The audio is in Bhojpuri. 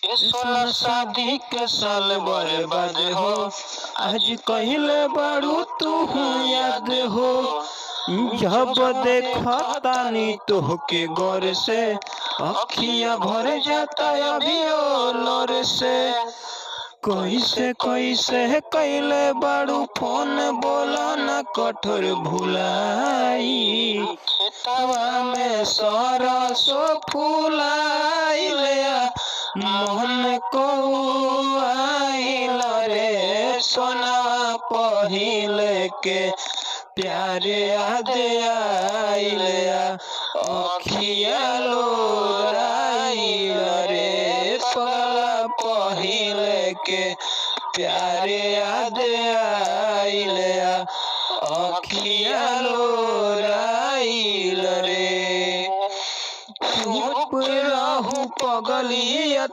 सोलह शादी के साल बर्बाद हो, आज कहले बारू तू याद हो। जब देखो तानी तोहके गौर से, अखिया भर जाता अभी लोर से। कैसे कैसे कैले बारू फोन, बोला न कठोर भुलाई। खेतवा में सरसो फुलाइले, मोहन को आइल रे सोना पहिले के प्यारे याद आइल, अखिया लोराइल रे सोना पहिले के प्यारे याद आइल, अखिया लोराइल रे। चुप रहू पगलिया।